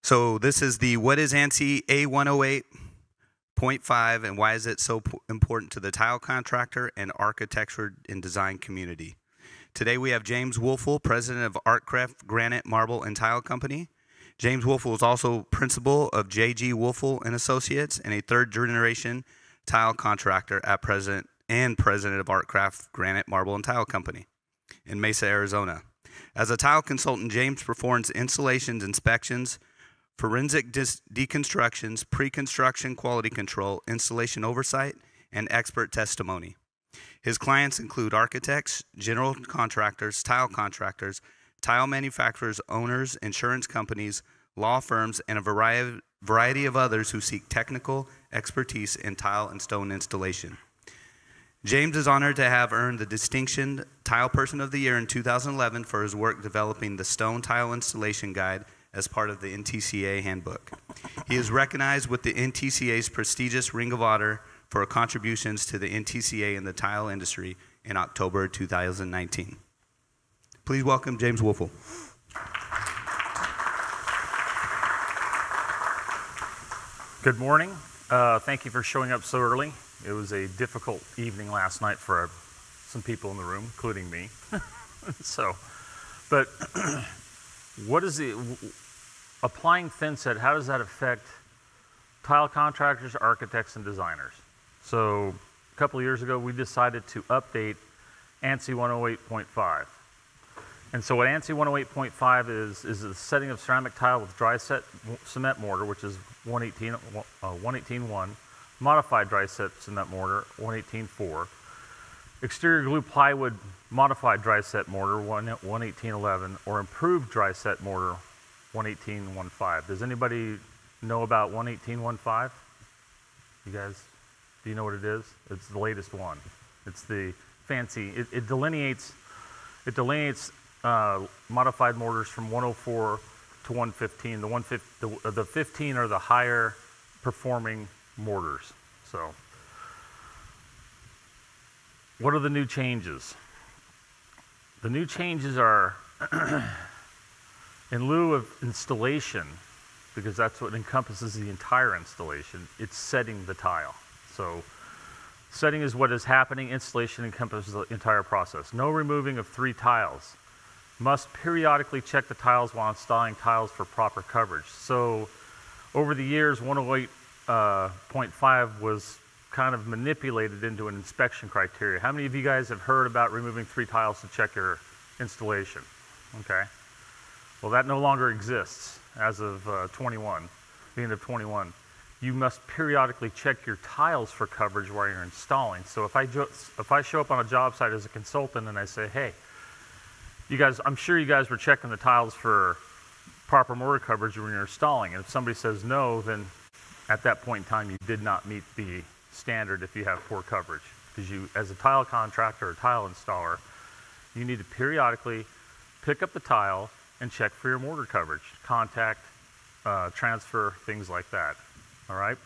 So this is the what is ANSI A108.5 and why is it so important to the tile contractor and architecture and design community. Today we have James Wolfel, president of Artcraft Granite, Marble, and Tile Company. James Wolfel is also principal of J.G. Wolfel and Associates and a third-generation tile contractor at president of Artcraft Granite, Marble, and Tile Company in Mesa, Arizona. As a tile consultant, James performs installations, inspections, forensic deconstructions, pre-construction quality control, installation oversight, and expert testimony. His clients include architects, general contractors, tile manufacturers, owners, insurance companies, law firms, and a variety of others who seek technical expertise in tile and stone installation. James is honored to have earned the distinction Tile Person of the Year in 2011 for his work developing the Stone Tile Installation Guide as part of the NTCA handbook. He is recognized with the NTCA's prestigious Ring of Honor for contributions to the NTCA in the tile industry in October 2019. Please welcome James Wolfel. Good morning. Thank you for showing up so early. It was a difficult evening last night for some people in the room, including me. But what is the applying thinset? How does that affect tile contractors, architects, and designers? So a couple of years ago, we decided to update ANSI 108.5. And so what ANSI 108.5 is the setting of ceramic tile with dry set cement mortar, which is 118.1, modified dry set cement mortar, 118.4, exterior glue plywood modified dry set mortar, 118.11, or improved dry set mortar, 118.15. Does anybody know about 118.15? You guys, do you know what it is? It's the latest one. It's the fancy, it delineates modified mortars from 104 to 115. The 15 are the higher performing mortars. So, what are the new changes? The new changes are, in lieu of installation, because that's what encompasses the entire installation, it's setting the tile. So, setting is what is happening, installation encompasses the entire process. No removing of 3 tiles. Must periodically check the tiles while installing tiles for proper coverage. So, over the years, 108.5 was kind of manipulated into an inspection criteria. How many of you guys have heard about removing 3 tiles to check your installation? Okay. Well, that no longer exists as of the end of 21. You must periodically check your tiles for coverage while you're installing. So if I show up on a job site as a consultant and I say, hey, you guys, I'm sure you guys were checking the tiles for proper mortar coverage when you're installing. And if somebody says no, then at that point in time, you did not meet the standard if you have poor coverage. Because you, as a tile contractor or tile installer, you need to periodically pick up the tile and check for your mortar coverage, contact, transfer, things like that. All right?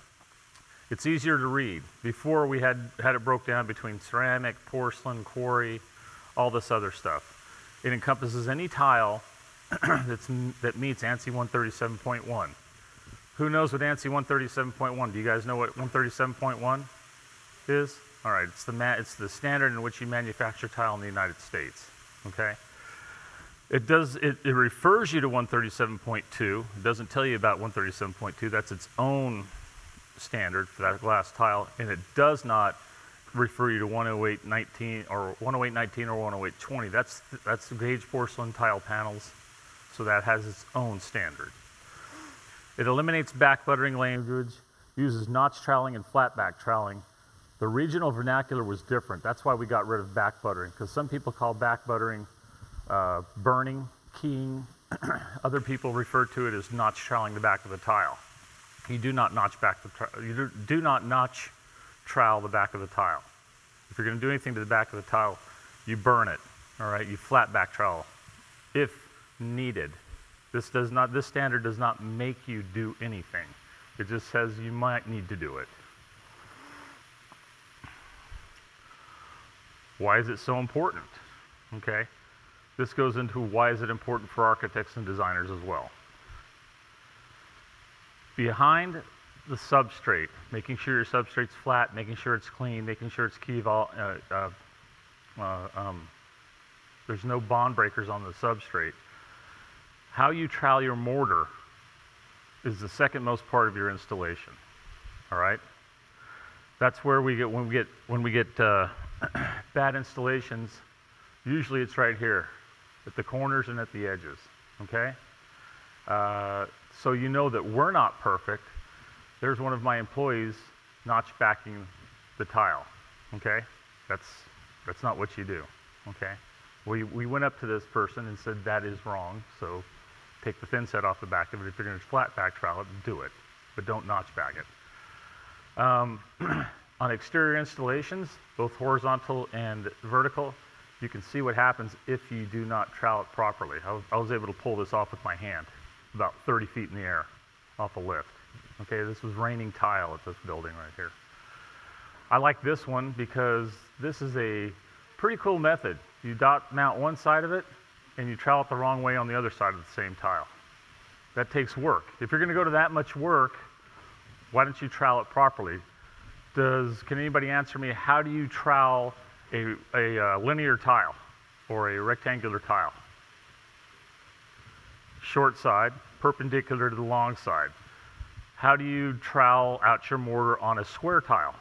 It's easier to read. Before we had it broke down between ceramic, porcelain, quarry, all this other stuff. It encompasses any tile that meets ANSI 137.1. Who knows what ANSI 137.1? Do you guys know what 137.1 is? All right, it's the standard in which you manufacture tile in the United States. Okay. It refers you to 137.2. It doesn't tell you about 137.2. That's its own standard for that glass tile, and it does not refer you to 108.19 or 108.19 or 108.20. That's gauge porcelain tile panels, so that has its own standard. It eliminates back buttering language, uses notch troweling and flat back troweling. The regional vernacular was different. That's why we got rid of back buttering, because some people call back buttering burning, keying. Other people refer to it as notch troweling the back of the tile. You do not notch trowel the back of the tile. If you're going to do anything to the back of the tile, you burn it. All right, you flat back trowel if needed. This standard does not make you do anything. It just says you might need to do it. Why is it so important? Okay, this goes into why is it important for architects and designers as well. behind the substrate, making sure your substrate's flat, making sure it's clean, making sure it's there's no bond breakers on the substrate. How you trowel your mortar is the second most part of your installation. All right, that's where we get when we get bad installations. Usually it's right here, at the corners and at the edges. Okay, so you know that we're not perfect. There's one of my employees notch backing the tile. Okay, that's not what you do. Okay, we went up to this person and said that is wrong. So take the thin set off the back of it. If you're going to flat back trowel it, do it, but don't notch back it. On exterior installations, both horizontal and vertical, you can see what happens if you do not trowel it properly. I was able to pull this off with my hand, about 30 feet in the air, off a lift. Okay, this was raining tile at this building right here. I like this one because this is a pretty cool method. You dot mount one side of it, and you trowel it the wrong way on the other side of the same tile. That takes work. If you're going to go to that much work, why don't you trowel it properly? Can anybody answer me, how do you trowel a linear tile or a rectangular tile? Short side, perpendicular to the long side. How do you trowel out your mortar on a square tile?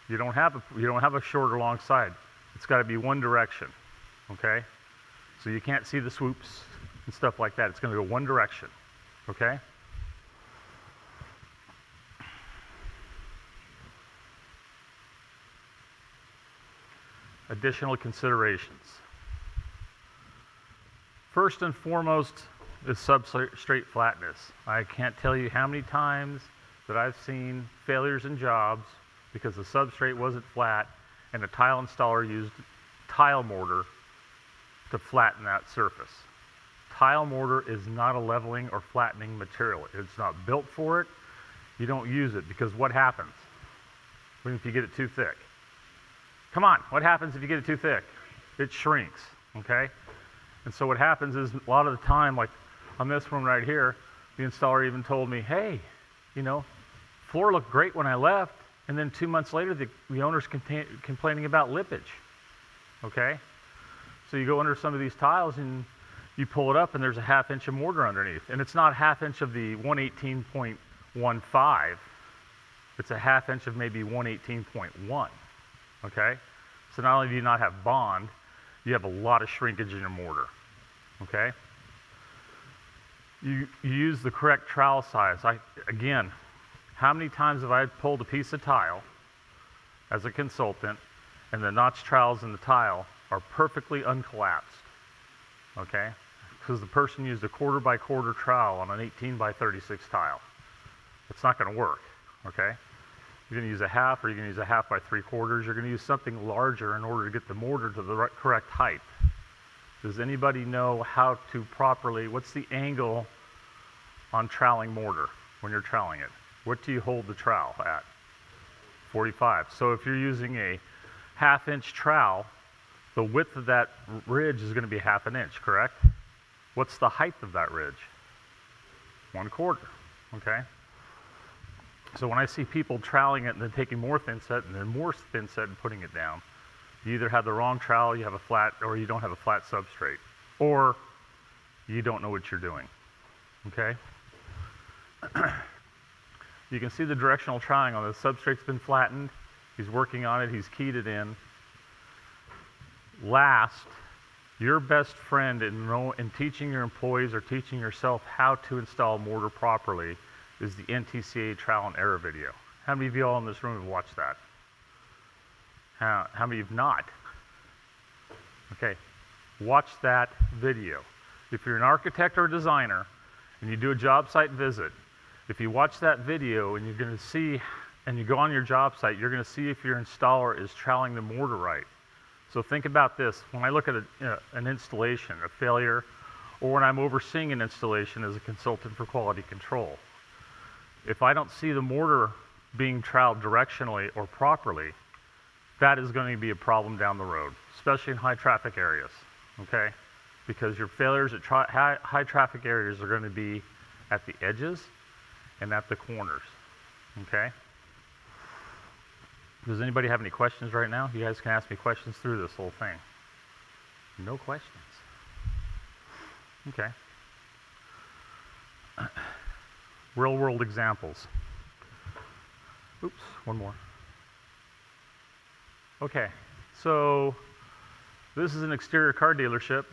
You don't have a short or long side. It's got to be one direction. Okay? So you can't see the swoops and stuff like that. It's going to go one direction. Okay? Additional considerations. First and foremost is substrate flatness. I can't tell you how many times that I've seen failures in jobs because the substrate wasn't flat and the tile installer used tile mortar to flatten that surface. Tile mortar is not a leveling or flattening material. It's not built for it. You don't use it because what happens? What if you get it too thick? Come on, what happens if you get it too thick? It shrinks, okay? And so what happens is a lot of the time, like on this one right here, the installer even told me, hey, you know, floor looked great when I left, and then 2 months later the owner's complaining about lippage, okay? So you go under some of these tiles and you pull it up and there's a 1/2 inch of mortar underneath. And it's not 1/2 inch of the 118.15, it's a 1/2 inch of maybe 118.1, okay? So not only do you not have bond, you have a lot of shrinkage in your mortar, okay? You use the correct trowel size. Again, how many times have I pulled a piece of tile as a consultant and the notch trowels in the tile are perfectly uncollapsed, okay? Because the person used a 1/4 by 1/4 trowel on an 18 by 36 tile. It's not going to work, okay? You're going to use a 1/2 or you're going to use a 1/2 by 3/4. You're going to use something larger in order to get the mortar to the correct height. Does anybody know how to properly, what's the angle on troweling mortar when you're troweling it? What do you hold the trowel at? 45. So if you're using a 1/2 inch trowel, the width of that ridge is going to be 1/2 inch, correct? What's the height of that ridge? 1/4, okay? So when I see people troweling it and then taking more thin set and then more thin set and putting it down, you either have the wrong trowel, you have a flat, or you don't have a flat substrate, or you don't know what you're doing, okay? You can see the directional troweling on the substrate's been flattened. He's working on it, he's keyed it in. Last, your best friend in teaching your employees or teaching yourself how to install mortar properly is the NTCA trial and error video. How many of you all in this room have watched that? How many have not? Okay, watch that video. If you're an architect or a designer and you do a job site visit, if you watch that video and you're going to see, and you go on your job site, you're going to see if your installer is troweling the mortar right. So think about this. When I look at an installation, a failure, or when I'm overseeing an installation as a consultant for quality control, if I don't see the mortar being troweled directionally or properly, that is going to be a problem down the road, especially in high traffic areas, okay? Because your failures at high traffic areas are going to be at the edges and at the corners, okay? Does anybody have any questions right now? You guys can ask me questions through this whole thing. No questions. Okay. Real world examples. Oops, one more. Okay, so this is an exterior car dealership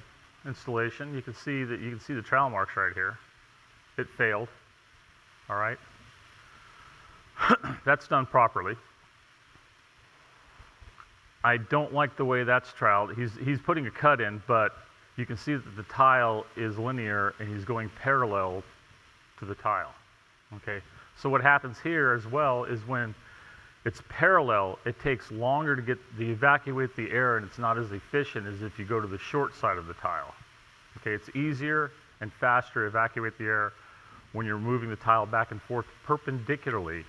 installation. You can see the trowel marks right here. It failed. All right. That's done properly. I don't like the way that's troweled. He's putting a cut in, but you can see that the tile is linear and he's going parallel to the tile. Okay. So what happens here as well is when it's parallel, it takes longer to evacuate the air, and it's not as efficient as if you go to the short side of the tile. Okay, it's easier and faster to evacuate the air when you're moving the tile back and forth perpendicularly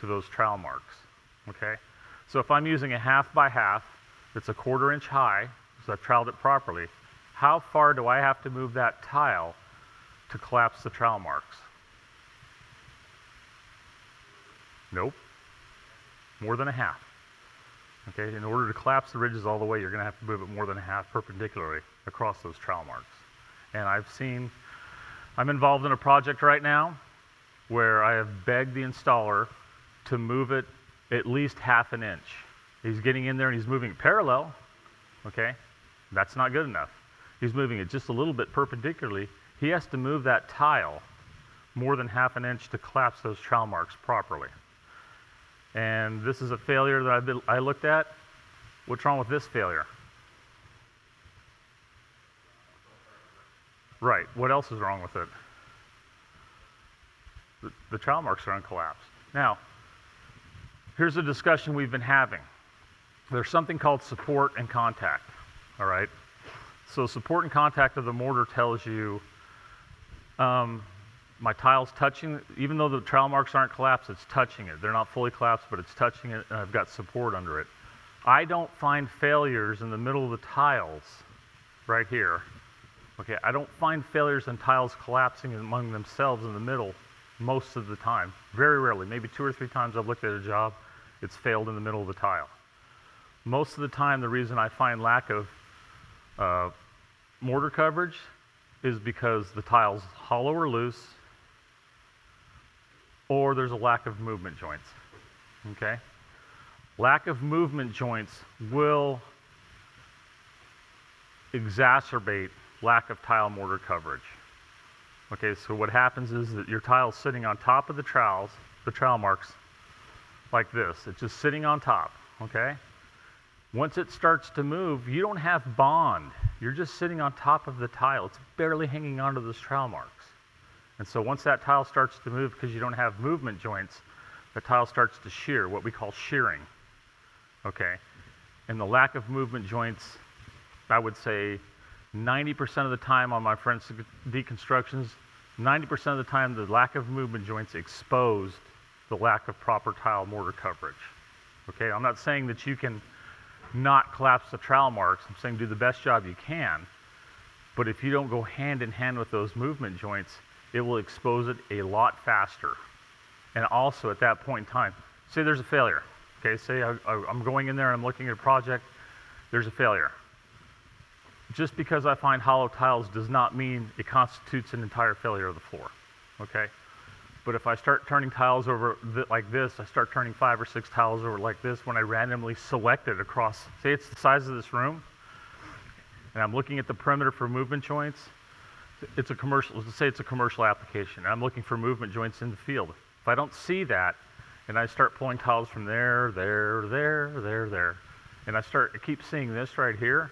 to those trowel marks. Okay, so if I'm using a 1/2 by 1/2, it's a 1/4 inch high, so I've troweled it properly, how far do I have to move that tile to collapse the trowel marks? Nope. More than a 1/2. Okay, in order to collapse the ridges all the way, you're going to have to move it more than a 1/2 perpendicularly across those trowel marks. And I'm involved in a project right now where I have begged the installer to move it at least 1/2 inch. He's getting in there and he's moving it parallel. Okay, that's not good enough. He's moving it just a little bit perpendicularly. He has to move that tile more than 1/2 inch to collapse those trowel marks properly. And this is a failure that I looked at. What's wrong with this failure? Right, what else is wrong with it? The trowel marks are uncollapsed. Now, here's a discussion we've been having. There's something called support and contact, all right? So support and contact of the mortar tells you my tile's touching, even though the trowel marks aren't collapsed, it's touching it. They're not fully collapsed, but it's touching it, and I've got support under it. I don't find failures in the middle of the tiles right here. Okay, I don't find failures in tiles collapsing among themselves in the middle most of the time. Very rarely, maybe 2 or 3 times I've looked at a job, it's failed in the middle of the tile. Most of the time, the reason I find lack of mortar coverage is because the tile's hollow or loose, or there's a lack of movement joints, okay? Lack of movement joints will exacerbate lack of tile mortar coverage. Okay, so what happens is that your tile's sitting on top of the trowel marks like this. It's just sitting on top, okay? Once it starts to move, you don't have bond. You're just sitting on top of the tile. It's barely hanging onto those trowel marks. And so once that tile starts to move, because you don't have movement joints, the tile starts to shear, what we call shearing, okay? And the lack of movement joints, I would say 90% of the time on my forensic deconstructions, 90% of the time the lack of movement joints exposed the lack of proper tile mortar coverage, okay? I'm not saying that you can not collapse the trowel marks. I'm saying do the best job you can, but if you don't go hand in hand with those movement joints, it will expose it a lot faster. And also at that point in time, say there's a failure, okay? Say I'm going in there and I'm looking at a project, there's a failure. Just because I find hollow tiles does not mean it constitutes an entire failure of the floor, okay? But if I start turning tiles over like this, I start turning 5 or 6 tiles over like this when I randomly select it across, say it's the size of this room, and I'm looking at the perimeter for movement joints, it's a commercial, let's say it's a commercial application, and I'm looking for movement joints in the field. If I don't see that, and I start pulling tiles from there, and I keep seeing this right here,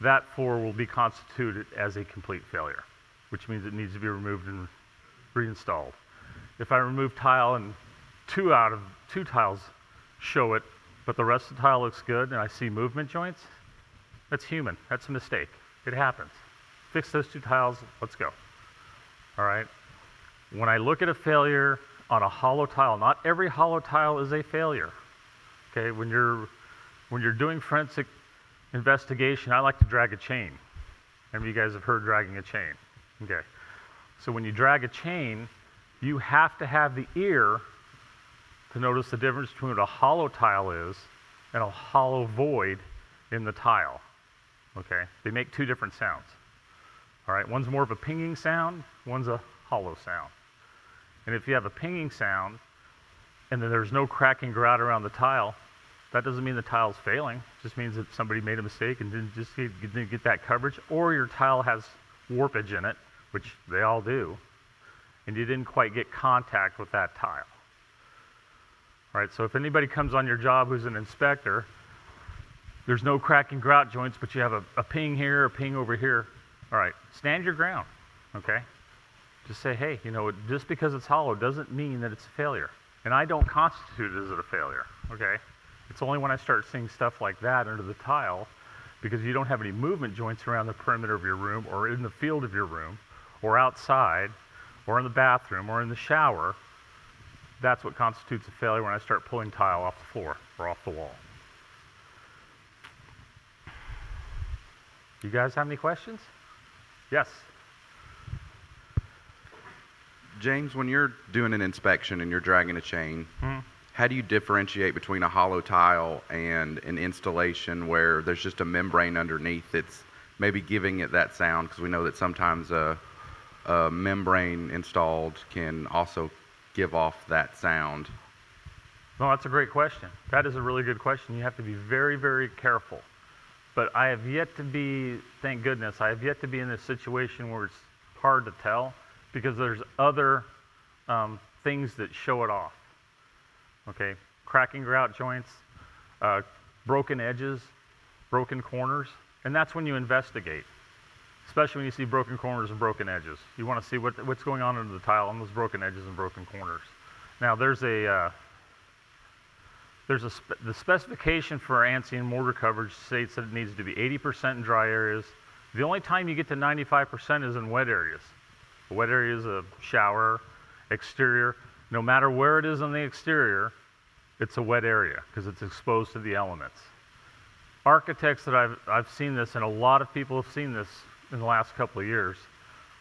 that floor will be constituted as a complete failure, which means it needs to be removed and reinstalled. If I remove tile and 2 out of 2 tiles show it, but the rest of the tile looks good and I see movement joints, that's human, that's a mistake, it happens. Fix those 2 tiles, let's go, all right? When I look at a failure on a hollow tile, not every hollow tile is a failure, okay? When you're doing forensic investigation, I like to drag a chain. Maybe you guys have heard dragging a chain, okay? So when you drag a chain, you have to have the ear to notice the difference between what a hollow tile is and a hollow void in the tile. Okay? They make two different sounds. All right? One's more of a pinging sound, one's a hollow sound. And if you have a pinging sound and then there's no cracking grout around the tile, that doesn't mean the tile's failing. It just means that somebody made a mistake and didn't get that coverage, or your tile has warpage in it, which they all do, and you didn't quite get contact with that tile. All right, so if anybody comes on your job who's an inspector, there's no cracking grout joints, but you have a ping here, a ping over here. All right, stand your ground, okay? Just say, hey, you know, just because it's hollow doesn't mean that it's a failure. And I don't constitute it as a failure, okay? It's only when I start seeing stuff like that under the tile, because you don't have any movement joints around the perimeter of your room or in the field of your room or outside or in the bathroom or in the shower, that's what constitutes a failure when I start pulling tile off the floor or off the wall. You guys have any questions? Yes? James, when you're doing an inspection and you're dragging a chain, how do you differentiate between a hollow tile and an installation where there's just a membrane underneath that's maybe giving it that sound? Because we know that sometimes a membrane installed can also give off that sound. No, that's a great question. That is a really good question. You have to be very, very careful. But I have yet to be, thank goodness, I have yet to be in a situation where it's hard to tell, because there's other things that show it off. Okay, cracking grout joints, broken edges, broken corners, and that's when you investigate, especially when you see broken corners and broken edges. You want to see what's going on under the tile on those broken edges and broken corners. Now the specification for ANSI and mortar coverage states that it needs to be 80% in dry areas. The only time you get to 95% is in wet areas. A wet area is a shower, exterior. No matter where it is on the exterior, it's a wet area because it's exposed to the elements. Architects that I've seen this, and a lot of people have seen this in the last couple of years,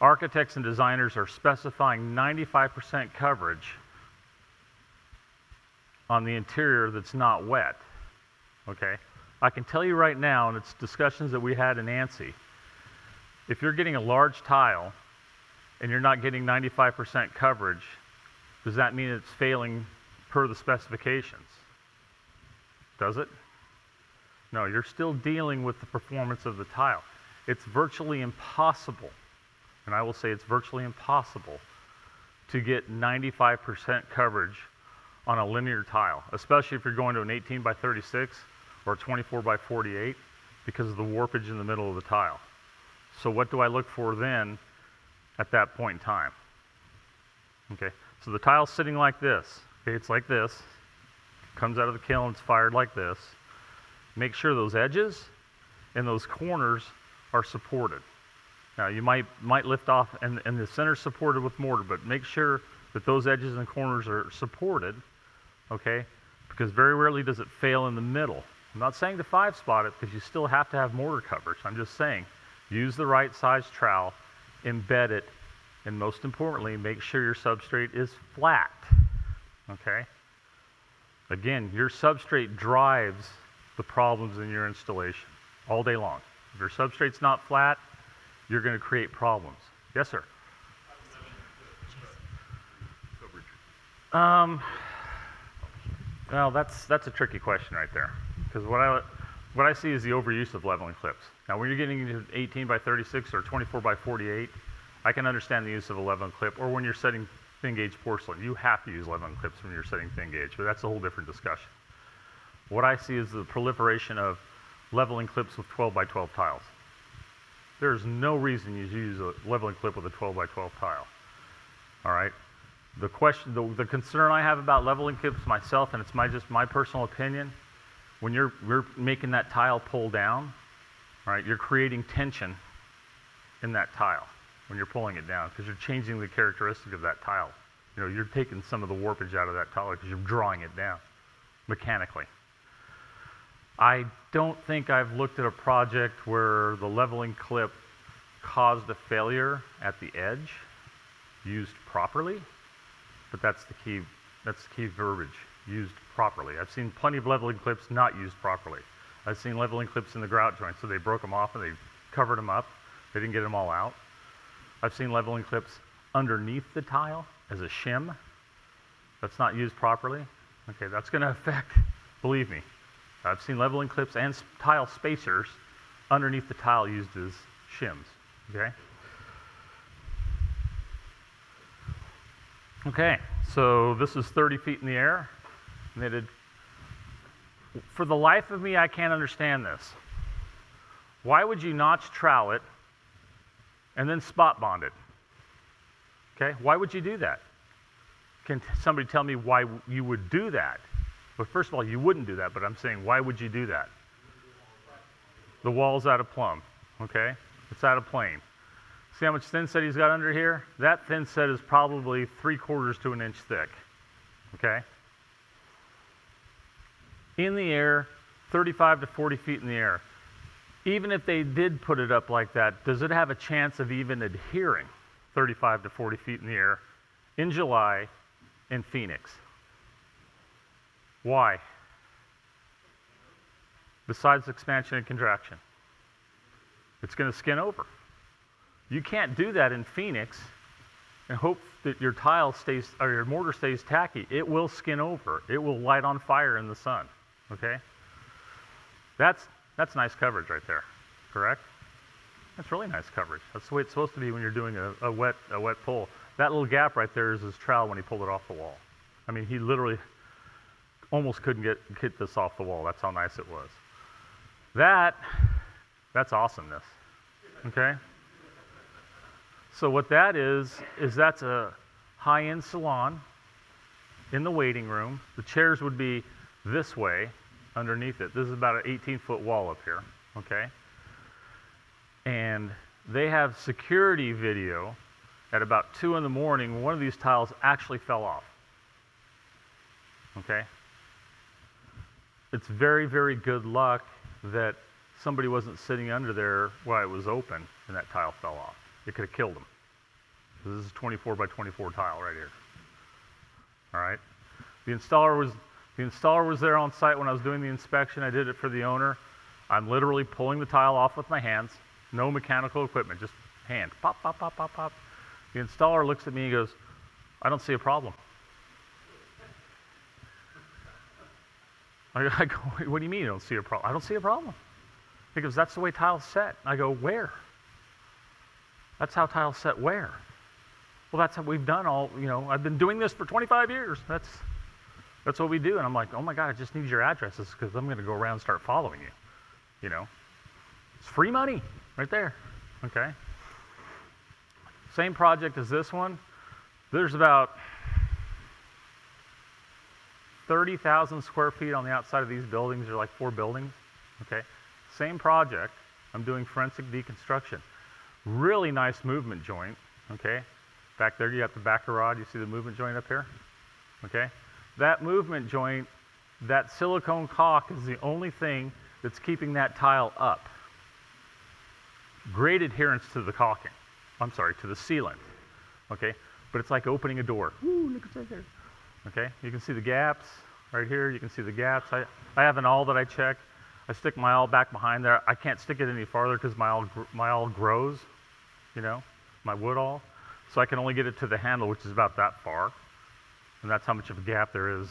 architects and designers are specifying 95% coverage on the interior that's not wet, okay? I can tell you right now, and it's discussions that we had in ANSI, if you're getting a large tile and you're not getting 95% coverage, does that mean it's failing per the specifications? Does it? No, you're still dealing with the performance of the tile. It's virtually impossible, and I will say it's virtually impossible to get 95% coverage on a linear tile, especially if you're going to an 18 by 36 or 24 by 48 because of the warpage in the middle of the tile. So what do I look for then at that point in time? Okay, so the tile's sitting like this. Okay, it's like this. Comes out of the kiln, it's fired like this. Make sure those edges and those corners are supported. Now you might lift off and the center's supported with mortar, but make sure that those edges and corners are supported, okay? Because very rarely does it fail in the middle. I'm not saying to 5-spot it because you still have to have mortar coverage. I'm just saying use the right size trowel, embed it, and most importantly, make sure your substrate is flat, okay? Again, your substrate drives the problems in your installation all day long. If your substrate's not flat, you're going to create problems. Yes, sir? Well, that's a tricky question right there, because what I see is the overuse of leveling clips. Now, when you're getting into 18 by 36 or 24 by 48, I can understand the use of a leveling clip, or when you're setting thin gauge porcelain, you have to use leveling clips when you're setting thin gauge, but that's a whole different discussion. What I see is the proliferation of leveling clips with 12 by 12 tiles. There's no reason you use a leveling clip with a 12 by 12 tile. All right? The concern I have about leveling clips myself, and it's just my personal opinion, when you're making that tile pull down, right, you're creating tension in that tile when you're pulling it down because you're changing the characteristic of that tile. You know, you're taking some of the warpage out of that tile because you're drawing it down mechanically. I don't think I've looked at a project where the leveling clip caused a failure at the edge. used properly, but that's the key verbiage, used properly. I've seen plenty of leveling clips not used properly. I've seen leveling clips in the grout joint, so they broke them off and they covered them up. They didn't get them all out. I've seen leveling clips underneath the tile as a shim. That's not used properly. Okay, that's going to affect, believe me. I've seen leveling clips and tile spacers underneath the tile used as shims. Okay? Okay, so this is 30 feet in the air, knitted. For the life of me, I can't understand this. Why would you notch trowel it and then spot bond it? Okay, why would you do that? Can somebody tell me why you would do that? Well, first of all, you wouldn't do that, but I'm saying, why would you do that? The wall's out of plumb, okay? It's out of plane. See how much thin set he's got under here? That thin set is probably 3/4 to an inch thick, okay? In the air, 35 to 40 feet in the air. Even if they did put it up like that, does it have a chance of even adhering 35 to 40 feet in the air in July in Phoenix? Why? Besides expansion and contraction. It's going to skin over. You can't do that in Phoenix and hope that your tile stays, or your mortar stays tacky. It will skin over. It will light on fire in the sun, okay? That's nice coverage right there, correct? That's really nice coverage. That's the way it's supposed to be when you're doing a wet pull. That little gap right there is his trowel when he pulled it off the wall. I mean, he literally almost couldn't get this off the wall. That's how nice it was. That's awesomeness, okay? So what that is that's a high-end salon in the waiting room. The chairs would be this way underneath it. This is about an 18-foot wall up here, okay? And they have security video at about 2 in the morning when one of these tiles actually fell off, okay? It's very, very good luck that somebody wasn't sitting under there while it was open and that tile fell off. It could have killed them. This is a 24 by 24 tile right here. All right. The installer was there on site when I was doing the inspection. I did it for the owner. I'm literally pulling the tile off with my hands. No mechanical equipment, just hand. Pop, pop, pop, pop, pop. The installer looks at me and goes, "I don't see a problem." I go, "What do you mean you don't see a problem?" "I don't see a problem." He goes, "That's the way tiles set." I go, "Where?" "That's how tiles set where?" "Well, that's how we've done all, I've been doing this for 25 years. That's what we do." And I'm like, "Oh my God, I just need your addresses because I'm going to go around and start following you." It's free money right there, okay? Same project as this one. There's about 30,000 square feet on the outside of these buildings. They're like 4 buildings, okay? Same project. I'm doing forensic deconstruction. Really nice movement joint, okay? Back there you got the backer rod. You see the movement joint up here? Okay? That movement joint, that silicone caulk is the only thing that's keeping that tile up. Great adherence to the caulking. I'm sorry, to the sealant. Okay? But it's like opening a door. Woo, look at that there. Okay? You can see the gaps right here. You can see the gaps. I have an awl that I check. I stick my awl back behind there. I can't stick it any farther because my awl grows, my wood awl. So I can only get it to the handle, which is about that far. And that's how much of a gap there is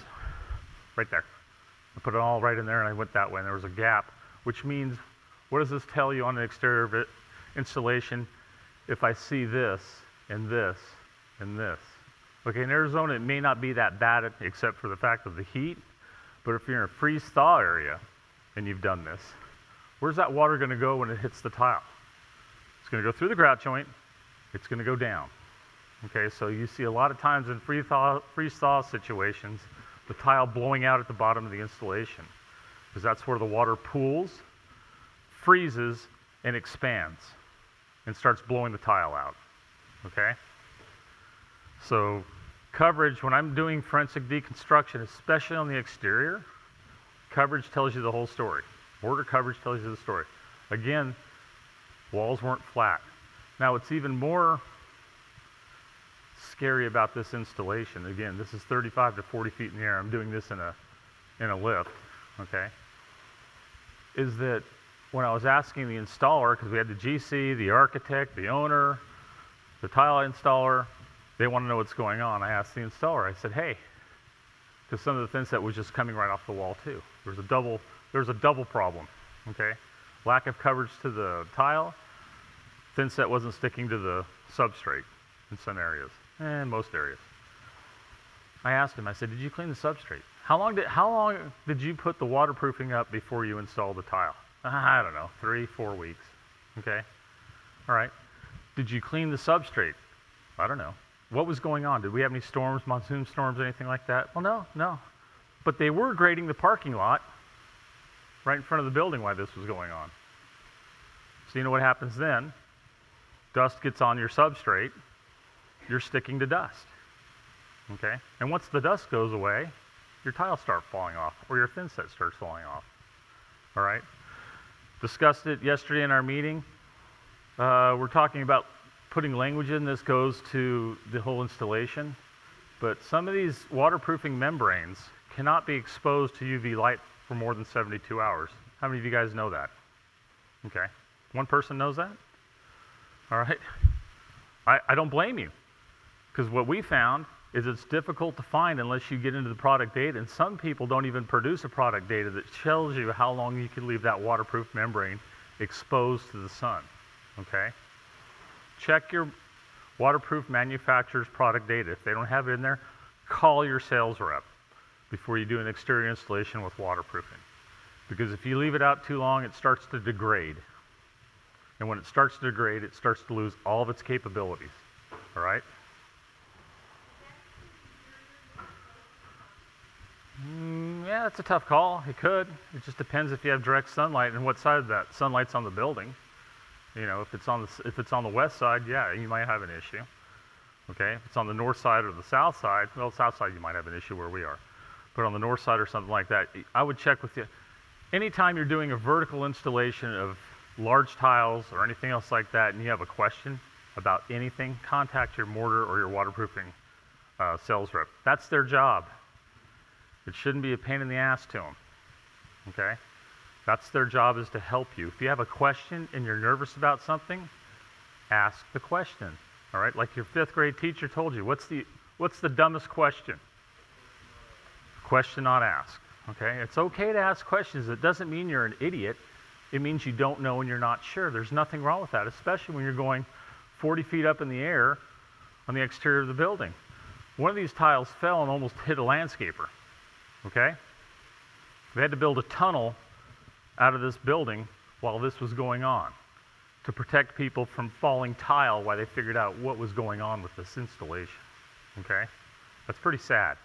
right there. I put it all right in there and I went that way and there was a gap, which means, what does this tell you on an exterior installation if I see this and this and this? Okay, in Arizona it may not be that bad except for the fact of the heat, but if you're in a freeze-thaw area and you've done this, where's that water going to go when it hits the tile? It's going to go through the grout joint, it's going to go down. Okay, so you see a lot of times in freeze-thaw situations, the tile blowing out at the bottom of the installation, because that's where the water pools, freezes, and expands, and starts blowing the tile out, okay? So coverage, when I'm doing forensic deconstruction, especially on the exterior, coverage tells you the whole story. Mortar coverage tells you the story. Again, walls weren't flat. Now it's even more scary about this installation, again, this is 35 to 40 feet in the air, I'm doing this in a lift, okay, is that when I was asking the installer, because we had the GC, the architect, the owner, the tile installer, they want to know what's going on. I asked the installer, I said, hey, because some of the thin set was just coming right off the wall too. There was a double problem, okay? Lack of coverage to the tile, thin set wasn't sticking to the substrate in some areas, and most areas. I asked him, I said, did you clean the substrate? How long did you put the waterproofing up before you installed the tile? I don't know, 3-4 weeks, okay? All right, did you clean the substrate? I don't know. What was going on? Did we have any storms, monsoon storms, anything like that? Well, no. But they were grading the parking lot right in front of the building while this was going on. So you know what happens then? Dust gets on your substrate, you're sticking to dust, okay? And once the dust goes away, your tiles start falling off, or your thin set starts falling off, all right? Discussed it yesterday in our meeting. We're talking about putting language in this goes to the whole installation, but some of these waterproofing membranes cannot be exposed to UV light for more than 72 hours. How many of you guys know that? Okay, one person knows that? All right, I don't blame you, because what we found is it's difficult to find unless you get into the product data, and some people don't even produce a product data that tells you how long you can leave that waterproof membrane exposed to the sun, okay? Check your waterproof manufacturer's product data. If they don't have it in there, call your sales rep before you do an exterior installation with waterproofing. Because if you leave it out too long, it starts to degrade. And when it starts to degrade, it starts to lose all of its capabilities, all right? Yeah, that's a tough call. It could. It just depends if you have direct sunlight and what side of that sunlight's on the building. You know, if it's on the west side, yeah, you might have an issue. Okay, if it's on the north side or the south side, well, south side you might have an issue where we are. But on the north side or something like that, I would check with you. Anytime you're doing a vertical installation of large tiles or anything else like that, and you have a question about anything, contact your mortar or your waterproofing sales rep. That's their job. It shouldn't be a pain in the ass to them, okay? That's their job, is to help you. If you have a question and you're nervous about something, ask the question, all right? Like your 5th grade teacher told you, what's the dumbest question? Question not asked, okay? It's okay to ask questions. It doesn't mean you're an idiot. It means you don't know and you're not sure. There's nothing wrong with that, especially when you're going 40 feet up in the air on the exterior of the building. One of these tiles fell and almost hit a landscaper, okay? They had to build a tunnel out of this building while this was going on to protect people from falling tile while they figured out what was going on with this installation, okay? That's pretty sad.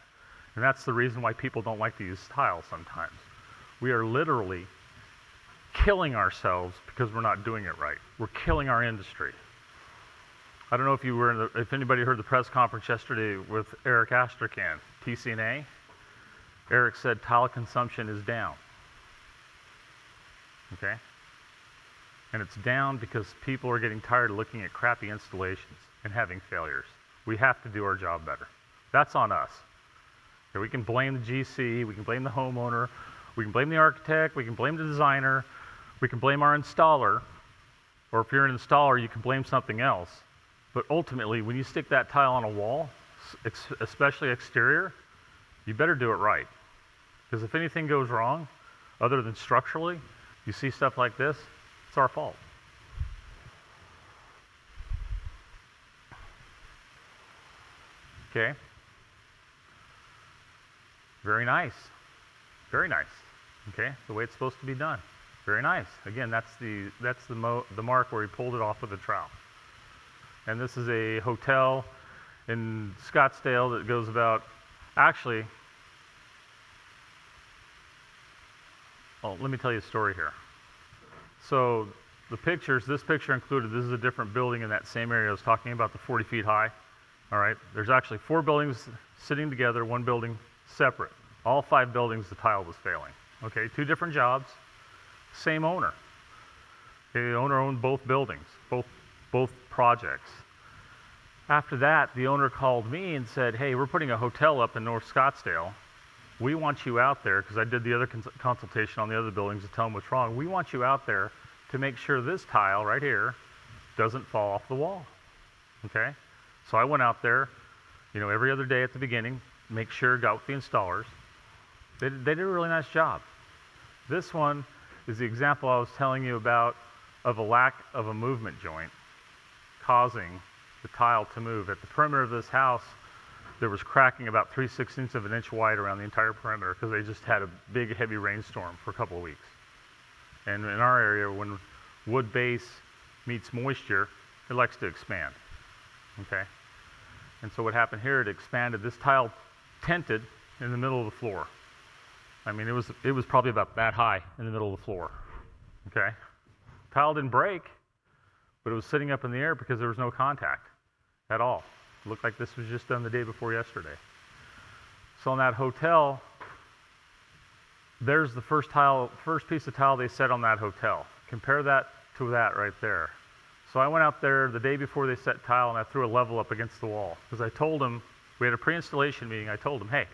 And that's the reason why people don't like to use tile sometimes. We are literally killing ourselves because we're not doing it right. We're killing our industry. I don't know if you were if anybody heard the press conference yesterday with Eric Astrachan, TCNA. Eric said tile consumption is down. Okay? And it's down because people are getting tired of looking at crappy installations and having failures. We have to do our job better. That's on us. Okay, we can blame the GC, we can blame the homeowner, we can blame the architect, we can blame the designer, we can blame our installer, or if you're an installer, you can blame something else. But ultimately, when you stick that tile on a wall, especially exterior, you better do it right. Because if anything goes wrong, other than structurally, you see stuff like this, it's our fault. Okay? Very nice. Very nice. Okay? The way it's supposed to be done. Very nice. Again, that's the mark where he pulled it off with a trowel. And this is a hotel in Scottsdale that goes about, actually, well, let me tell you a story here. So the pictures, this picture included, this is a different building in that same area I was talking about, the 40 feet high. All right, there's actually 4 buildings sitting together, 1 building separate. All 5 buildings, the tile was failing. Okay, 2 different jobs, same owner. Okay, the owner owned both buildings, both projects. After that, the owner called me and said, hey, we're putting a hotel up in North Scottsdale. We want you out there, because I did the other consultation on the other buildings to tell them what's wrong. We want you out there to make sure this tile right here doesn't fall off the wall, okay? So I went out there, every other day at the beginning, make sure, got with the installers. They did a really nice job. This one is the example I was telling you about of a lack of a movement joint causing the tile to move. At the perimeter of this house, there was cracking about 3/16 of an inch wide around the entire perimeter because they just had a big, heavy rainstorm for a couple of weeks. And in our area, when wood base meets moisture, it likes to expand, okay? And so what happened here, it expanded. This tile tented in the middle of the floor. I mean, it was probably about that high in the middle of the floor, okay? Tile didn't break, but it was sitting up in the air because there was no contact at all. It looked like this was just done the day before yesterday. So in that hotel, there's the first piece of tile they set on that hotel. Compare that to that right there. So I went out there the day before they set tile and I threw a level up against the wall. Because I told them, we had a pre-installation meeting, I told them, hey,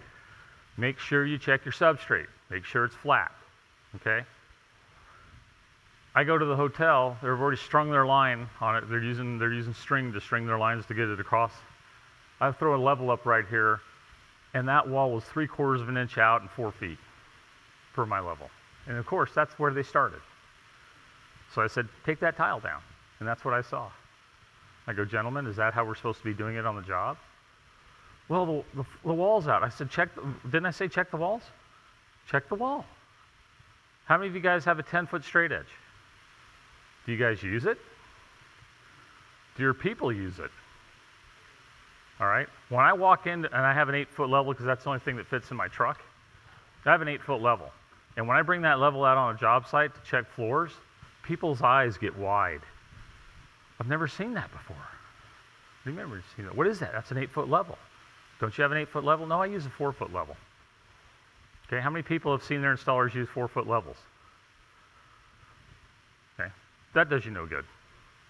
make sure you check your substrate. Make sure it's flat, okay? I go to the hotel, they've already strung their line on it. They're using string to string their lines to get it across. I throw a level up right here, and that wall was 3/4 of an inch out and 4 feet per my level. And of course, that's where they started. So I said, take that tile down. And that's what I saw. I go, gentlemen, is that how we're supposed to be doing it on the job? Well, the wall's out. I said, didn't I say check the walls? Check the wall. How many of you guys have a 10-foot straight edge? Do you guys use it? Do your people use it? All right? When I walk in, and I have an 8-foot level because that's the only thing that fits in my truck, I have an 8-foot level. And when I bring that level out on a job site to check floors, people's eyes get wide. I've never seen that before. Remember seeing that. What is that? That's an 8-foot level. Don't you have an 8-foot level? No, I use a 4-foot level. Okay, how many people have seen their installers use 4-foot levels? Okay, that does you no good.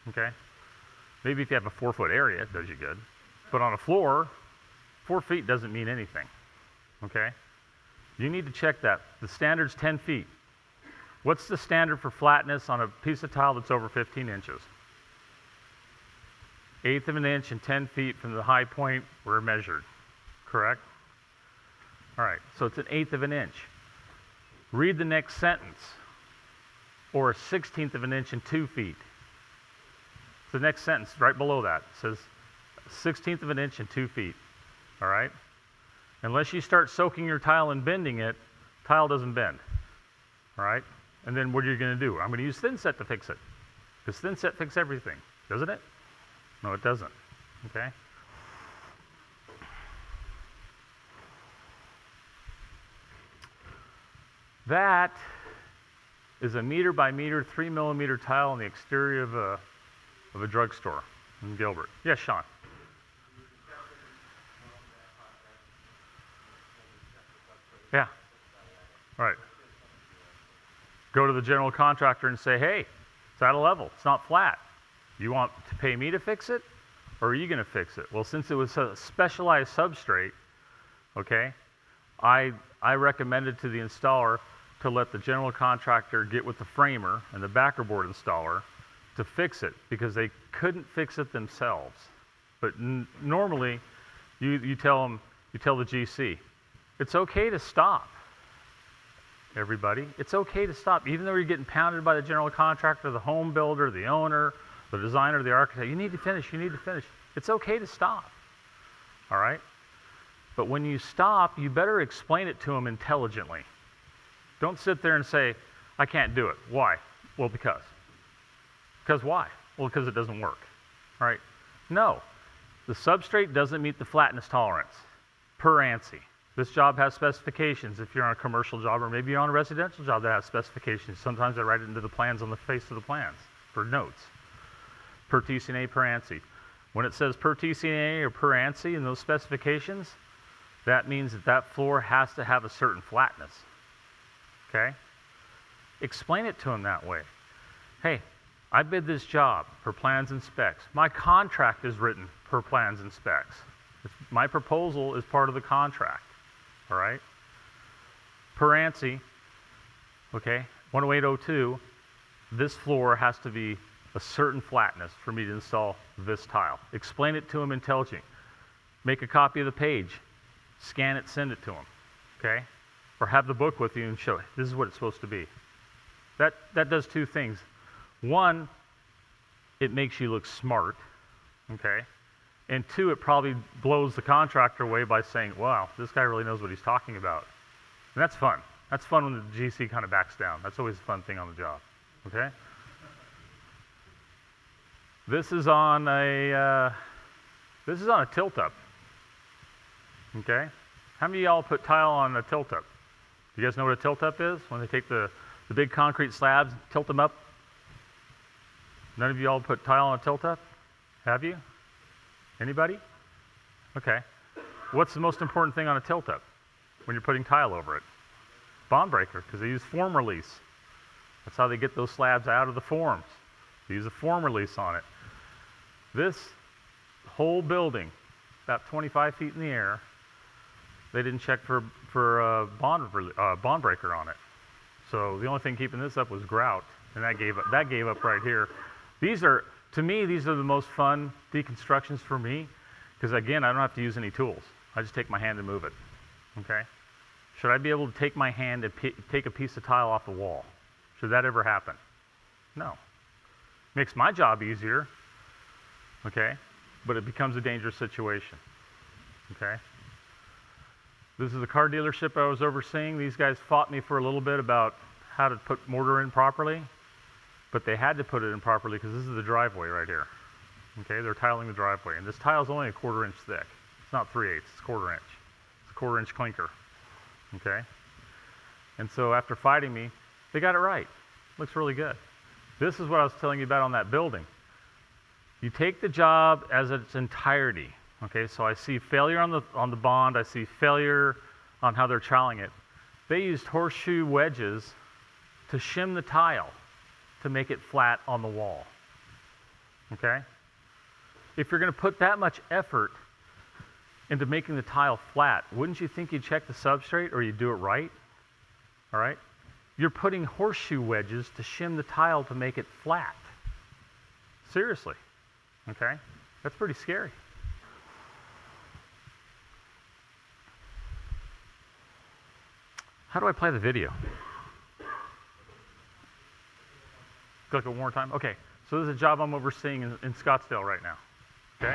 Okay, maybe if you have a 4-foot area, it does you good. But on a floor, 4 feet doesn't mean anything. Okay, you need to check that. The standard's 10 feet. What's the standard for flatness on a piece of tile that's over 15 inches? 1/8 of an inch and 10 feet from the high point were measured, correct? All right, so it's 1/8 of an inch. Read the next sentence, or 1/16 of an inch and 2 feet. The next sentence right below that says 1/16 of an inch and 2 feet, all right? Unless you start soaking your tile and bending it, tile doesn't bend, all right? And then what are you gonna do? I'm gonna use thin set to fix it, because thin set fixes everything, doesn't it? No, it doesn't, okay? That is a meter by meter, 3mm tile on the exterior of a drugstore in Gilbert. Yes, Sean? Yeah, right. Go to the general contractor and say, hey, it's out of level, it's not flat. You want to pay me to fix it, or are you going to fix it? Well, since it was a specialized substrate, okay, I recommended to the installer to let the general contractor get with the framer and the backer board installer to fix it, because they couldn't fix it themselves. But normally, you tell the GC, it's okay to stop. Everybody, it's okay to stop, even though you're getting pounded by the general contractor, the home builder, the owner, the designer, the architect. You need to finish, you need to finish. It's okay to stop, all right? But when you stop, you better explain it to them intelligently. Don't sit there and say, I can't do it. Why? Well, because. Because why? Well, because it doesn't work, all right? No, the substrate doesn't meet the flatness tolerance per ANSI. This job has specifications if you're on a commercial job, or maybe you're on a residential job that has specifications. Sometimes I write it into the plans on the face of the plans for notes. Per TCNA, per ANSI. When it says per TCNA or per ANSI in those specifications, that means that that floor has to have a certain flatness, okay? Explain it to them that way. Hey, I bid this job for plans and specs. My contract is written per plans and specs. My proposal is part of the contract, all right? Per ANSI, okay, 108.5, this floor has to be a certain flatness for me to install this tile. Explain it to them intelligently. Make a copy of the page, scan it, send it to them, okay? Or have the book with you and show, this is what it's supposed to be. That does two things. One, it makes you look smart, okay? And two, it probably blows the contractor away by saying, wow, this guy really knows what he's talking about. And that's fun. That's fun when the GC kind of backs down. That's always a fun thing on the job, okay? This is on a tilt-up, okay? How many of y'all put tile on a tilt-up? You guys know what a tilt-up is? When they take the big concrete slabs, tilt them up? None of y'all put tile on a tilt-up? Have you? Anybody? Okay. What's the most important thing on a tilt-up when you're putting tile over it? Bond breaker, because they use form release. That's how they get those slabs out of the forms. They use a form release on it. This whole building, about 25 feet in the air, they didn't check for a bond breaker on it. So the only thing keeping this up was grout, and that gave up right here. To me, these are the most fun deconstructions for me, because again, I don't have to use any tools. I just take my hand and move it, okay? Should I be able to take my hand and take a piece of tile off the wall? Should that ever happen? No. Makes my job easier, okay? But it becomes a dangerous situation, okay? This is a car dealership I was overseeing. These guys fought me for a little bit about how to put mortar in properly, but they had to put it in properly because this is the driveway right here. Okay, they're tiling the driveway, and this tile is only a 1/4 inch thick. It's not 3/8, it's 1/4 inch. It's a 1/4 inch clinker, okay? And so after fighting me, they got it right. Looks really good. This is what I was telling you about on that building. You take the job as its entirety. Okay, so I see failure on the bond, I see failure on how they're troweling it. They used horseshoe wedges to shim the tile to make it flat on the wall. Okay? If you're going to put that much effort into making the tile flat, wouldn't you think you'd check the substrate or you'd do it right? All right? You're putting horseshoe wedges to shim the tile to make it flat. Seriously. Okay? That's pretty scary. How do I play the video? Click it one more time? Okay, so this is a job I'm overseeing in Scottsdale right now, okay?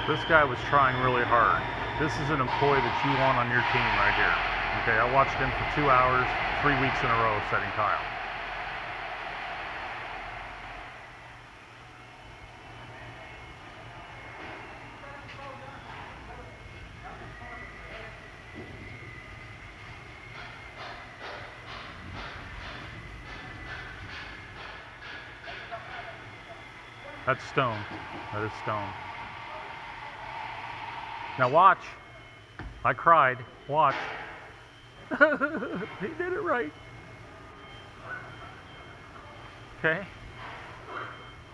This guy was trying really hard. This is an employee that you want on your team right here. Okay, I watched him for 2 hours, 3 weeks in a row setting tile. That's stone. That is stone. Now watch. I cried. Watch. He did it right. Okay.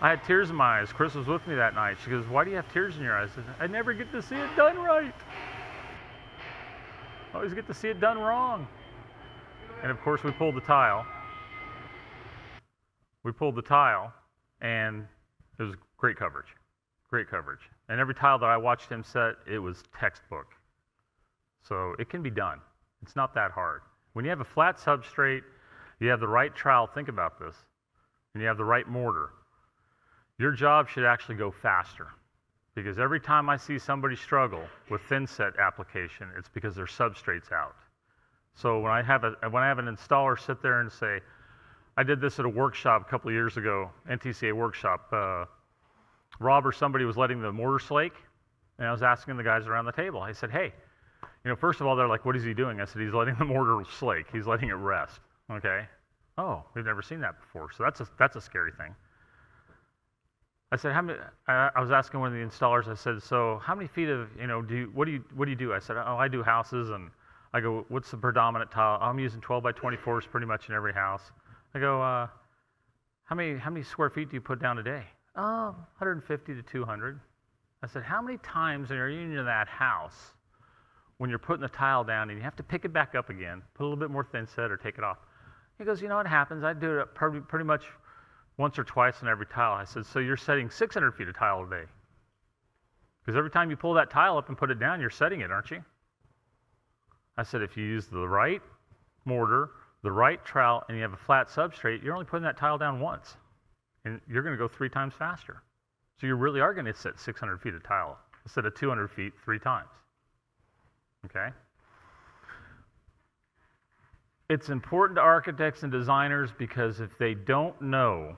I had tears in my eyes. Chris was with me that night. She goes, why do you have tears in your eyes? I said, I never get to see it done right. I always get to see it done wrong. And of course we pulled the tile. We pulled the tile and it was great coverage. Great coverage. And every tile that I watched him set, it was textbook. So it can be done. It's not that hard. When you have a flat substrate, you have the right trowel, think about this, and you have the right mortar, your job should actually go faster. Because every time I see somebody struggle with thin set application, it's because their substrate's out. So when I have an installer sit there and say, I did this at a workshop a couple of years ago, NTCA workshop, Rob or somebody was letting the mortar slake, and I was asking the guys around the table. I said, hey, You know, first of all, they're like, what is he doing? I said, he's letting the mortar slake. He's letting it rest, okay? Oh, we've never seen that before, so that's a scary thing. I said, I was asking one of the installers, I said, so how many feet of, you know, what do you do? I said, oh, I do houses, and I go, what's the predominant tile? I'm using 12 by 24s pretty much in every house. I go, how many square feet do you put down a day? Oh, 150 to 200. I said, how many times are you in that house when you're putting the tile down and you have to pick it back up again, put a little bit more thin set or take it off? He goes, you know what happens? I do it pretty much once or twice on every tile. I said, so you're setting 600 feet of tile a day. Because every time you pull that tile up and put it down, you're setting it, aren't you? I said, if you use the right mortar, the right trowel, and you have a flat substrate, you're only putting that tile down once. And you're going to go 3 times faster. So you really are going to set 600 feet of tile instead of 200 feet 3 times. Okay? It's important to architects and designers because if they don't know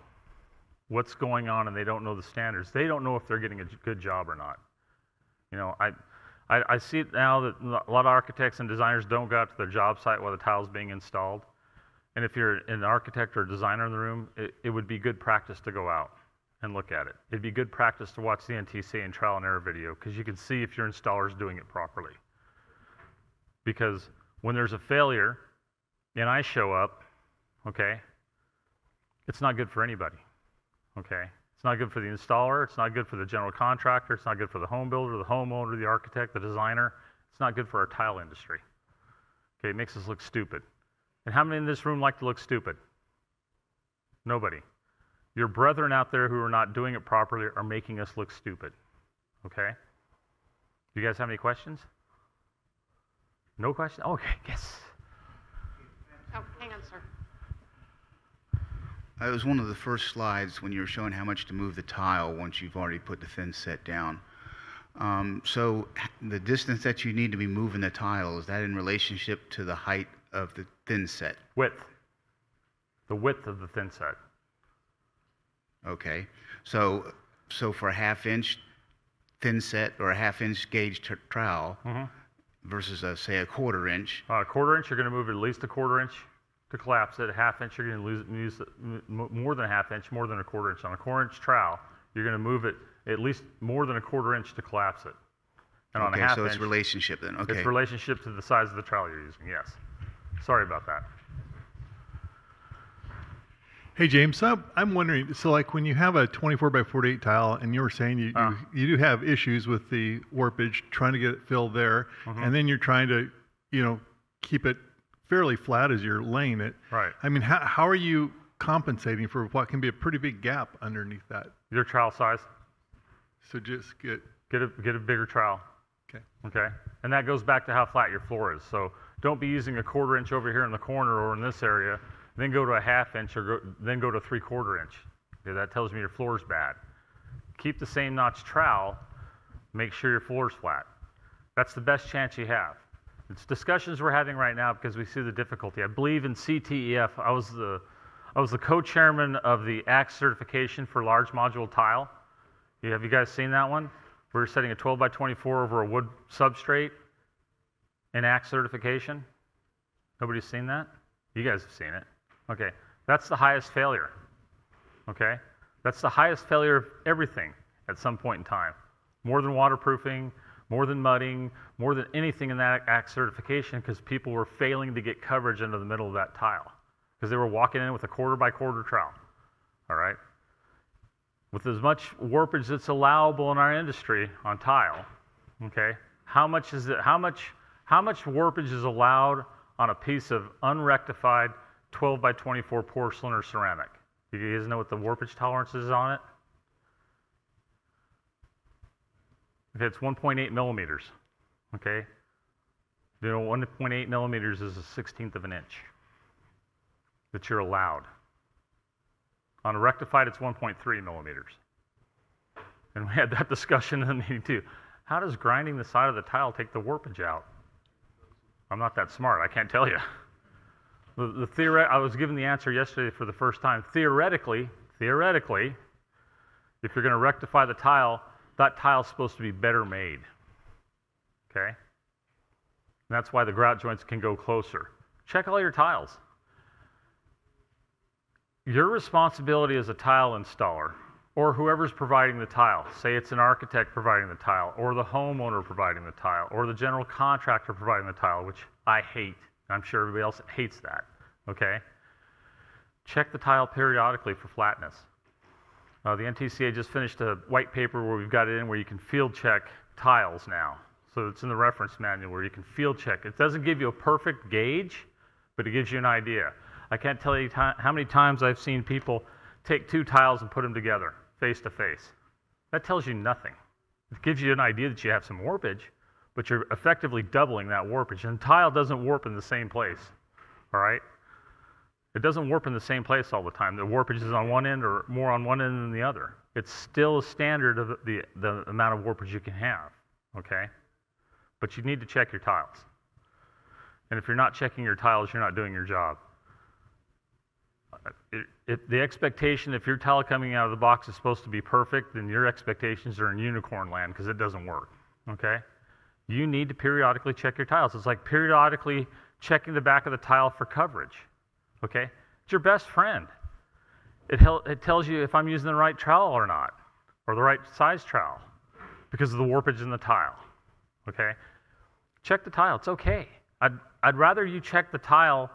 what's going on and they don't know the standards, they don't know if they're getting a good job or not. You know, I see it now that a lot of architects and designers don't go out to their job site while the tile's being installed. And if you're an architect or a designer in the room, it would be good practice to go out and look at it. It'd be good practice to watch the NTC and trial and error video because you can see if your installer's doing it properly. Because when there's a failure and I show up, okay, it's not good for anybody, okay? It's not good for the installer, it's not good for the general contractor, it's not good for the home builder, the homeowner, the architect, the designer. It's not good for our tile industry. Okay, it makes us look stupid. And how many in this room like to look stupid? Nobody. Your brethren out there who are not doing it properly are making us look stupid, okay? Do you guys have any questions? No questions? Okay, yes. Oh, hang on, sir. It was one of the first slides when you were showing how much to move the tile once you've already put the thin set down. So the distance that you need to be moving the tile, is that in relationship to the height of the thin set? Width. The width of the thin set. Okay. So for a half-inch thin set or a half-inch gauge trowel versus, say, a quarter-inch. A quarter-inch, you're going to move it at least a quarter-inch to collapse it. A half-inch, you're going to use more than a half-inch, more than a quarter-inch. On a quarter-inch trowel, you're going to move it at least more than a quarter-inch to collapse it. And on a half-inch, so it's relationship then. Okay. It's relationship to the size of the trowel you're using, yes. Sorry about that. Hey, James, I'm wondering, so like when you have a 24 by 48 tile and you were saying you do have issues with the warpage, trying to get it filled there, and then you're trying to, you know, keep it fairly flat as you're laying it. Right. I mean, how are you compensating for what can be a pretty big gap underneath that? Your trowel size. So just get a bigger trowel. Okay. Okay. And that goes back to how flat your floor is. So don't be using a quarter-inch over here in the corner or in this area, then go to a half-inch or then go to 3/4 inch. Okay, that tells me your floor is bad. Keep the same notch trowel. Make sure your floor is flat. That's the best chance you have. It's discussions we're having right now because we see the difficulty. I believe in CTEF. I was the co-chairman of the ACT certification for large module tile. Have you guys seen that one? We're setting a 12 by 24 over a wood substrate in ACT certification. Nobody's seen that? You guys have seen it. Okay, that's the highest failure. Okay, that's the highest failure of everything at some point in time. More than waterproofing, more than mudding, more than anything in that ACT certification because people were failing to get coverage into the middle of that tile because they were walking in with a 1/4 by 1/4 trowel. All right, with as much warpage that's allowable in our industry on tile. Okay, how much is it? How much warpage is allowed on a piece of unrectified 12 by 24 porcelain or ceramic? You guys know what the warpage tolerance is on it? Okay, it's 1.8 millimeters. Okay, you know 1.8 millimeters is a 1/16 of an inch that you're allowed. On a rectified, it's 1.3 millimeters. And we had that discussion in the meeting too. How does grinding the side of the tile take the warpage out? I'm not that smart, I can't tell you. I was given the answer yesterday for the first time. Theoretically, if you're going to rectify the tile, that tile's supposed to be better made. Okay? And that's why the grout joints can go closer. Check all your tiles. Your responsibility as a tile installer, or whoever's providing the tile, say it's an architect providing the tile, or the homeowner providing the tile, or the general contractor providing the tile, which I hate. I'm sure everybody else hates that, okay? Check the tile periodically for flatness. The NTCA just finished a white paper where we've got it in where you can field check tiles now. So it's in the reference manual where you can field check. It doesn't give you a perfect gauge, but it gives you an idea. I can't tell you how many times I've seen people take two tiles and put them together, face to face. That tells you nothing. It gives you an idea that you have some warpage, but you're effectively doubling that warpage. And tile doesn't warp in the same place, all right? It doesn't warp in the same place all the time. The warpage is on one end or more on one end than the other. It's still a standard of the amount of warpage you can have, okay? But you need to check your tiles. And if you're not checking your tiles, you're not doing your job. The expectation, if your tile coming out of the box is supposed to be perfect, then your expectations are in unicorn land because it doesn't work, okay? You need to periodically check your tiles. It's like periodically checking the back of the tile for coverage, okay? It's your best friend. It tells you if I'm using the right trowel or not, or the right size trowel, because of the warpage in the tile, okay? Check the tile, it's okay. I'd rather you check the tile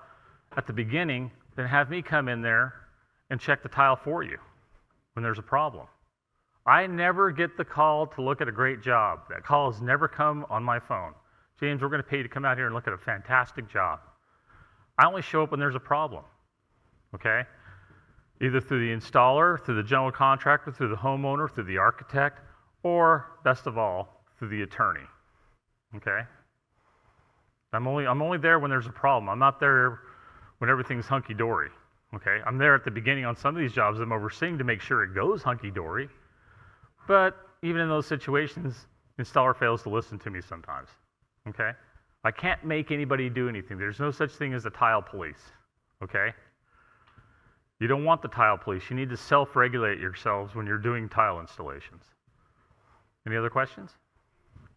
at the beginning than have me come in there and check the tile for you when there's a problem. I never get the call to look at a great job. That call has never come on my phone. James, we're going to pay you to come out here and look at a fantastic job. I only show up when there's a problem, okay? Either through the installer, through the general contractor, through the homeowner, through the architect, or, best of all, through the attorney, okay? I'm only there when there's a problem. I'm not there when everything's hunky-dory, okay? I'm there at the beginning on some of these jobs I'm overseeing to make sure it goes hunky-dory, but even in those situations, the installer fails to listen to me sometimes, okay? I can't make anybody do anything. There's no such thing as a tile police, okay? You don't want the tile police. You need to self-regulate yourselves when you're doing tile installations. Any other questions?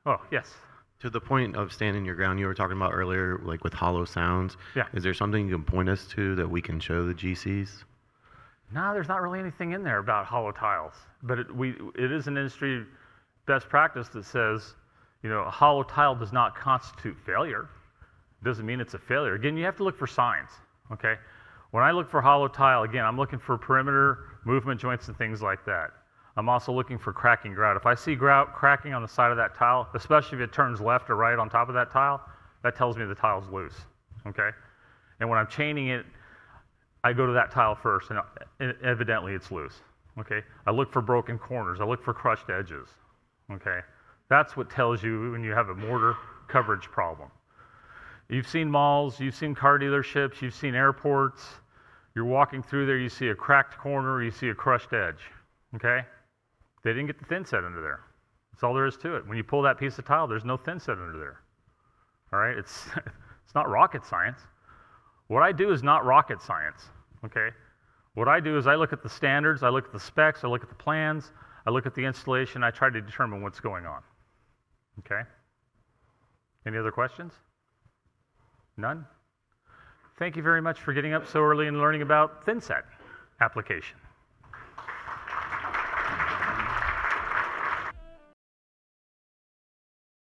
Oh, yes. To the point of standing your ground you were talking about earlier, like with hollow sounds, Yeah. Is there something you can point us to that we can show the GCs? No, there's not really anything in there about hollow tiles, but it is an industry best practice that says, you know, a hollow tile does not constitute failure. It doesn't mean it's a failure. Again, you have to look for signs, okay? When I look for hollow tile, again, I'm looking for perimeter, movement joints, and things like that. I'm also looking for cracking grout. If I see grout cracking on the side of that tile, especially if it turns left or right on top of that tile, that tells me the tile's loose, okay? And when I'm chaining it, I go to that tile first, and evidently it's loose, okay? I look for broken corners. I look for crushed edges, okay? That's what tells you when you have a mortar coverage problem. You've seen malls, you've seen car dealerships, you've seen airports. You're walking through there, you see a cracked corner, you see a crushed edge, okay? They didn't get the thin set under there. That's all there is to it. When you pull that piece of tile, there's no thin set under there. All right? It's not rocket science. What I do is not rocket science, okay? What I do is I look at the standards, I look at the specs, I look at the plans, I look at the installation, I try to determine what's going on, okay? Any other questions? None? Thank you very much for getting up so early and learning about thin set application.